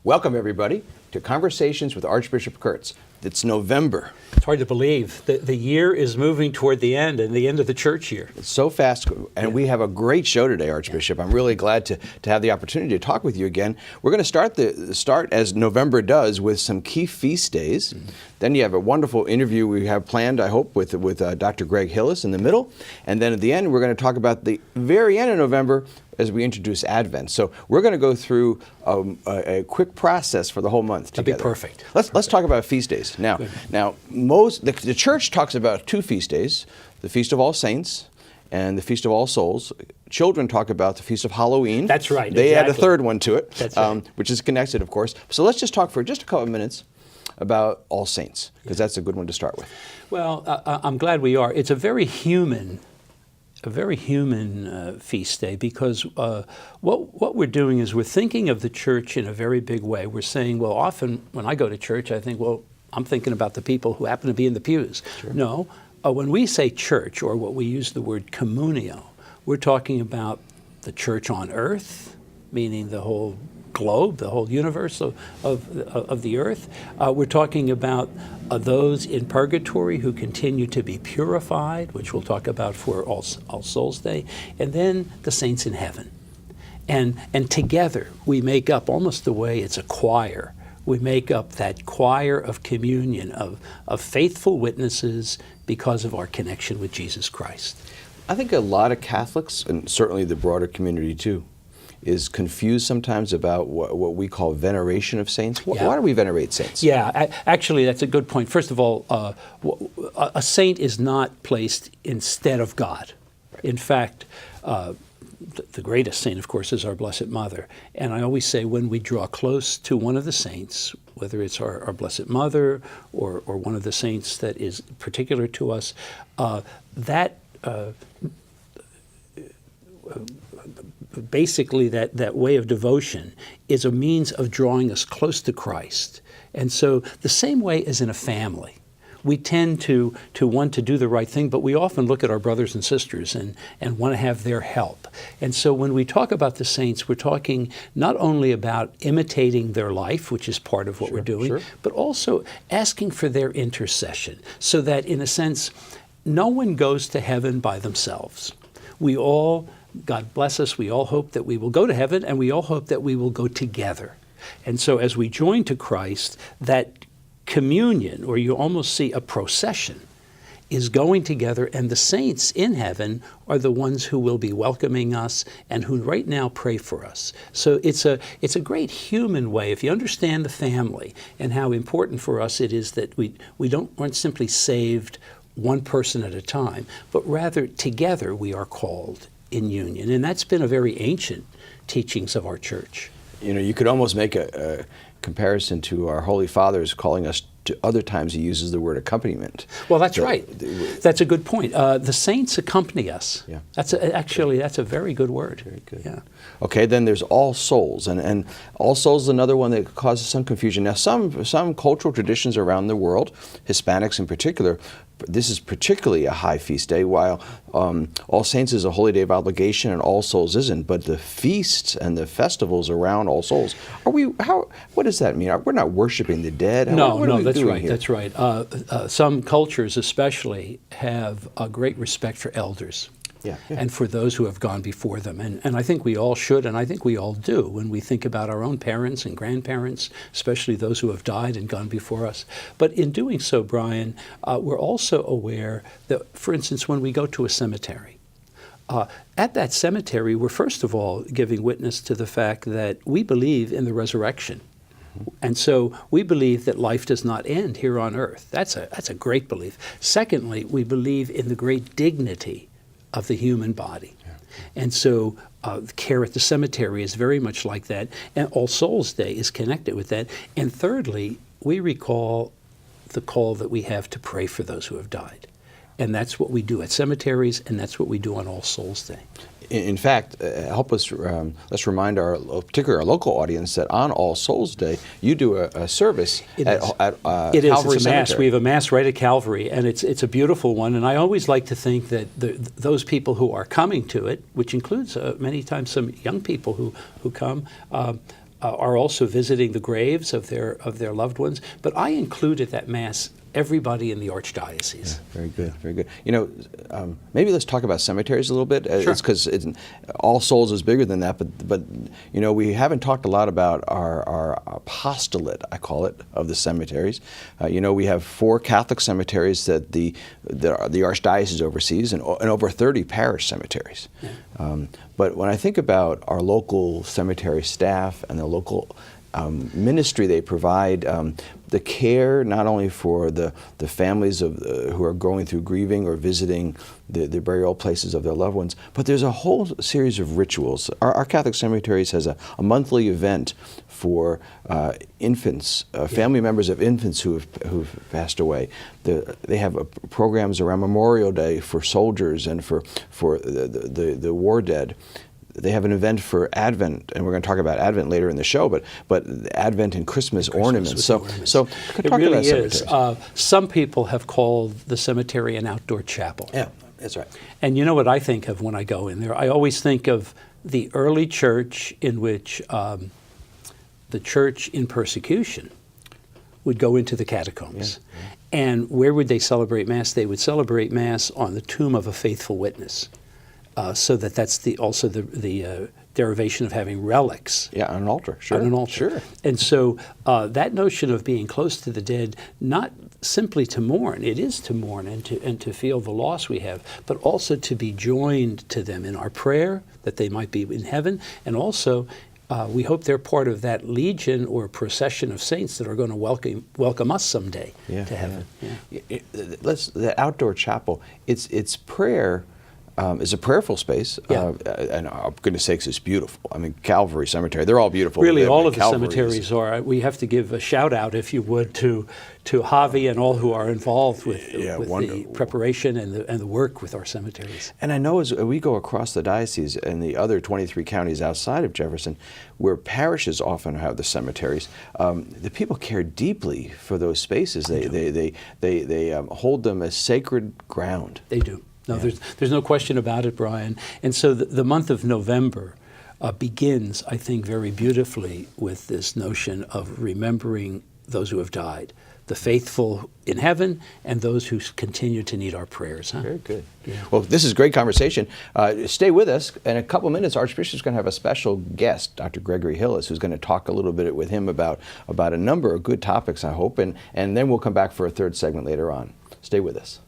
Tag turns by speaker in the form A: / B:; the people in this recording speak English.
A: Welcome, everybody, to Conversations with Archbishop Kurtz. It's November.
B: It's hard to believe. The year is moving toward the end, and the end of the church year.
A: It's so fast, and we have a great show today, Archbishop. I'm really glad to have the opportunity to talk with you again. We're going to start as November does, with some key feast days. Mm-hmm. Then you have a wonderful interview we have planned, I hope, with Dr. Greg Hillis in the middle. And then at the end, we're going to talk about the very end of November as we introduce Advent. So we're going to go through a quick process for the whole month together.
B: That'd be perfect.
A: Let's talk about feast days. Now the church talks about two feast days, the Feast of All Saints and the Feast of All Souls. Children talk about the Feast of Halloween.
B: That's right.
A: They add a third one to it,
B: That's right.
A: Which is connected, of course. So let's just talk for just a couple of minutes about All Saints, because that's a good one to start with.
B: Well, I'm glad we are. It's a very human feast day, because what we're doing is we're thinking of the church in a very big way. We're saying, well, often when I go to church, I think, well, I'm thinking about the people who happen to be in the pews. Sure. No, when we say church, or what we use the word communio, we're talking about the church on earth, meaning the whole globe, the whole universe of the earth. We're talking about those in purgatory who continue to be purified, which we'll talk about for All Souls Day, and then the saints in heaven. And together we make up, almost the way it's a choir, we make up that choir of communion, of faithful witnesses because of our connection with Jesus Christ.
A: I think a lot of Catholics, and certainly the broader community too, is confused sometimes about what we call veneration of saints. Why do we venerate saints?
B: Yeah, actually, that's a good point. First of all, a saint is not placed instead of God. Right. In fact, the greatest saint, of course, is our Blessed Mother. And I always say, when we draw close to one of the saints, whether it's our Blessed Mother or one of the saints that is particular to us, basically that way of devotion is a means of drawing us close to Christ. And so the same way as in a family, we tend to want to do the right thing, but we often look at our brothers and sisters and want to have their help. And so when we talk about the saints, we're talking not only about imitating their life, which is part of what we're doing, but also asking for their intercession, so that, in a sense, no one goes to heaven by themselves. We all, God bless us, we all hope that we will go to heaven, and we all hope that we will go together. And so as we join to Christ, that communion, or you almost see a procession, is going together, and the saints in heaven are the ones who will be welcoming us and who right now pray for us. So it's a great human way. If you understand the family and how important for us it is that we aren't simply saved one person at a time, but rather together we are called in union. And that's been a very ancient teachings of our church.
A: You know, you could almost make a comparison to our Holy Fathers calling us to other times he uses the word accompaniment.
B: Well, that's right. That's a good point. The saints accompany us. Yeah. That's a very good word.
A: Very good.
B: Yeah.
A: Okay, then there's All Souls, and All Souls is another one that causes some confusion. Now, some cultural traditions around the world, Hispanics in particular, this is particularly a high feast day, while All Saints is a holy day of obligation and All Souls isn't. But the feasts and the festivals around All Souls, what does that mean? We're not worshiping the dead?
B: No, that's right. Here? That's right. Some cultures especially have a great respect for elders. Yeah. And for those who have gone before them. And I think we all should, and I think we all do, when we think about our own parents and grandparents, especially those who have died and gone before us. But in doing so, Brian, we're also aware that, for instance, when we go to a cemetery, at that cemetery, we're first of all giving witness to the fact that we believe in the resurrection. And so we believe that life does not end here on earth. That's a great belief. Secondly, we believe in the great dignity of the human body. Yeah. And so care at the cemetery is very much like that, and All Souls Day is connected with that. And thirdly, we recall the call that we have to pray for those who have died. And that's what we do at cemeteries, and that's what we do on All Souls Day.
A: In fact, let's remind particularly our local audience that on All Souls Day, you do a service at Calvary
B: It's a Mass.
A: Cemetery.
B: We have a Mass right at Calvary, and it's a beautiful one. And I always like to think that those people who are coming to it, which includes many times some young people who come, are also visiting the graves of their loved ones. But I include at that Mass everybody in the Archdiocese.
A: Yeah, very good, very good. You know, maybe let's talk about cemeteries a little bit.
B: Sure.
A: It's because All Souls is bigger than that, but you know, we haven't talked a lot about our apostolate, I call it, of the cemeteries. You know, we have 4 Catholic cemeteries that the Archdiocese oversees, and over 30 parish cemeteries. Yeah. But when I think about our local cemetery staff and the local ministry they provide, the care not only for the families of who are going through grieving or visiting the burial places of their loved ones, but there's a whole series of rituals. Our Catholic Cemeteries has a monthly event for infants, family members of infants who've passed away. They have programs around Memorial Day for soldiers and for the war dead. They have an event for Advent, and we're going to talk about Advent later in the show, but Advent and Christmas ornaments. So
B: it really is. Some people have called the cemetery an outdoor chapel.
A: Yeah, that's right.
B: And you know what I think of when I go in there? I always think of the early church in which the church in persecution would go into the catacombs. Yeah. And where would they celebrate Mass? They would celebrate Mass on the tomb of a faithful witness. So that's also the derivation of having relics.
A: Yeah, on an altar, sure.
B: On an altar.
A: Sure.
B: And so that notion of being close to the dead, not simply to mourn, it is to mourn and to feel the loss we have, but also to be joined to them in our prayer, that they might be in heaven, and also we hope they're part of that legion or procession of saints that are going to welcome us someday to heaven. Yeah.
A: The outdoor chapel, it's prayer. Is a prayerful space, and goodness sakes, it's beautiful. I mean, Calvary Cemetery, they're all beautiful.
B: Really, all of the cemeteries are. We have to give a shout out, if you would, to Javi and all who are involved with the preparation and the work with our cemeteries.
A: And I know as we go across the diocese and the other 23 counties outside of Jefferson, where parishes often have the cemeteries, the people care deeply for those spaces. They hold them as sacred ground.
B: They do. No, there's no question about it, Brian. And so the month of November begins, I think, very beautifully with this notion of remembering those who have died, the faithful in heaven and those who continue to need our prayers. Huh?
A: Very good. Yeah. Well, this is great conversation. Stay with us. In a couple minutes, Archbishop's going to have a special guest, Dr. Gregory Hillis, who's going to talk a little bit with him about a number of good topics, I hope, and then we'll come back for a third segment later on. Stay with us.